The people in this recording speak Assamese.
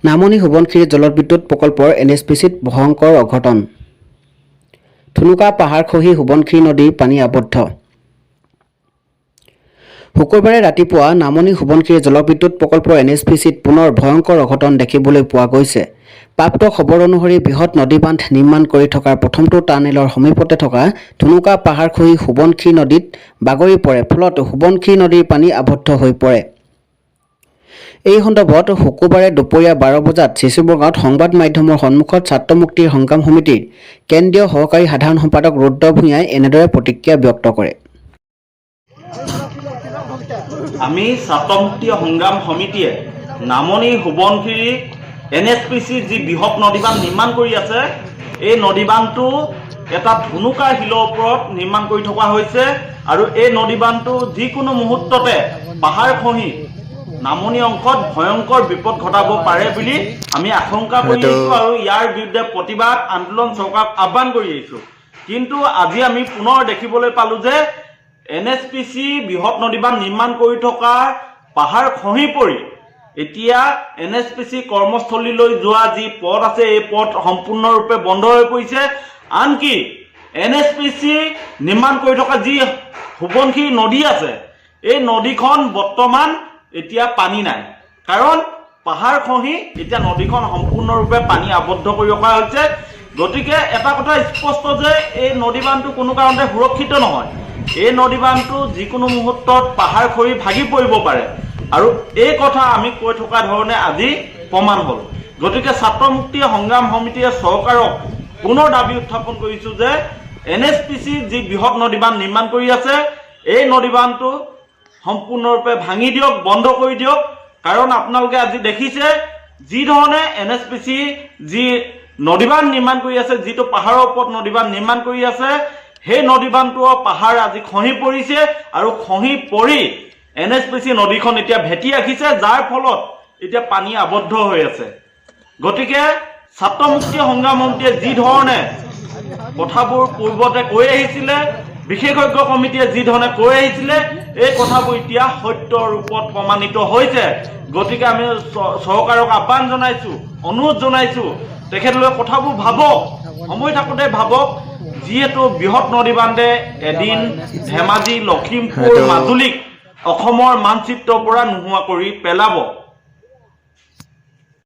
নামনি সোৱণশিৰি জলবিদ্যুৎ প্ৰকল্পৰ NHPCত ভয়ংকৰ অঘটন। ঠুনুকা পাহাৰ খহি সোৱণশিৰি নদীৰ পানী আবদ্ধ। শুকুৰবাৰে ৰাতিপুৱা নামনি সোৱণশিৰি জলবিদ্যুৎ প্ৰকল্পৰ NHPCত পুনৰ ভয়ংকৰ অঘটন দেখিবলৈ পোৱা গৈছে। প্ৰাপ্ত খবৰ অনুসৰি বৃহৎ নদী বান্ধ নিৰ্মাণ কৰি থকাৰ প্ৰথমটো টানেলৰ সমীপতে থকা ঠুনুকা পাহাৰ খহি সোৱণশিৰি নদীত বাগৰি পৰে, ফলত সোৱণশিৰি নদীৰ পানী আবদ্ধ হৈ পৰে। এই সন্দৰ্ভত শুকুৰবাৰে দুপৰীয়া 12 বজাত চিচুবৰ গাঁৱত সংবাদ মাধ্যমৰ সন্মুখত ছাত্ৰ মুক্তিৰ সংগ্ৰাম সমিতিৰ কেন্দ্ৰীয় সহকাৰী সাধাৰণ সম্পাদক ৰুদ্ৰ ভূঞাই এনেদৰে প্ৰতিক্ৰিয়া ব্যক্ত কৰে। আমি ছাত্ৰ মুক্তি সংগ্ৰাম সমিতিয়ে নামনি সোৱণশিৰি NHPC যি বৃহৎ নদীবান্ধ নিৰ্মাণ কৰি আছে, এই নদীবান্ধটো এটা ঠুনুকা শিলৰ ওপৰত নিৰ্মাণ কৰি থকা হৈছে আৰু এই নদীবান্ধটো যিকোনো মুহূৰ্ততে পাহাৰ খহি নামনি অংশত ভয়ংকৰ বিপদ ঘটাব পাৰে বুলি আমি আশংকা কৰি আছো আৰু ইয়াৰ বিৰুদ্ধে প্ৰতিবাদ আন্দোলন চৰকাৰক আহ্বান কৰি আহিছো। কিন্তু আজি আমি পুনৰ দেখিবলৈ পালো যে NHPC বৃহৎ নদীবান্ধ নিৰ্মাণ কৰি থকা পাহাৰ খহি পৰি এতিয়া NHPC কৰ্মস্থলীলৈ যোৱা যি পথ আছে, এই পথ সম্পূৰ্ণৰূপে বন্ধ হৈ পৰিছে। আনকি NHPC নিৰ্মাণ কৰি থকা যি সোৱণশিৰি নদী আছে, এই নদীখন বৰ্তমান এতিয়া পানী নাই, কাৰণ পাহাৰ খহি এতিয়া নদীখন সম্পূৰ্ণৰূপে পানী আবদ্ধ কৰি ৰখা হৈছে। গতিকে এটা কথা স্পষ্ট যে এই নদীবান্ধটো কোনো কাৰণতে সুৰক্ষিত নহয়। এই নদীবান্ধটো যিকোনো মুহূৰ্তত পাহাৰ খহি ভাগি পৰিব পাৰে আৰু এই কথা আমি কৈ থকা ধৰণে আজি প্ৰমাণ হ'ল। গতিকে ছাত্ৰ মুক্তি সংগ্ৰাম সমিতিয়ে চৰকাৰক পুনৰ দাবী উত্থাপন কৰিছো যে NHPC যি বৃহৎ নদীবান্ধ নিৰ্মাণ কৰি আছে, এই নদীবান্ধটো সম্পূৰ্ণৰূপে ভাঙি দিয়ক, বন্ধ কৰি দিয়ক। কাৰণ আপোনালোকে আজি দেখিছে যি ধৰণে NHPC যি নদীবান্ধ নিৰ্মাণ কৰি আছে, যিটো পাহাৰৰ ওপৰত নদীবান্ধ নিৰ্মাণ কৰি আছে, সেই নদীবান্ধটো পাহাৰ আজি খহি পৰিছে আৰু খহি পৰি NHPC নদীখন এতিয়া ভেটি ৰাখিছে, যাৰ ফলত এতিয়া পানী আবদ্ধ হৈ আছে। গতিকে ছাত্ৰ মুক্তি সংগ্ৰাম সমিতিয়ে যি ধৰণে কথাবোৰ পূৰ্বতে কৈ আহিছিলে, বিশেষজ্ঞ কমিটিয়ে যি ধৰণে কৈ আহিছিলে, এই কথাবোৰ এতিয়া সত্য ৰূপত প্ৰমাণিত হৈছে। গতিকে আমি চৰকাৰক আহ্বান জনাইছো, অনুৰোধ জনাইছো, তেখেতলোকে কথাবোৰ ভাবক, সময় থাকোঁতে ভাবক। যিহেতু বৃহৎ নদীবান্ধে এদিন ধেমাজি, লখিমপুৰ, মাজুলীক অসমৰ মানচিত্ৰৰ পৰা নোহোৱা কৰি পেলাব।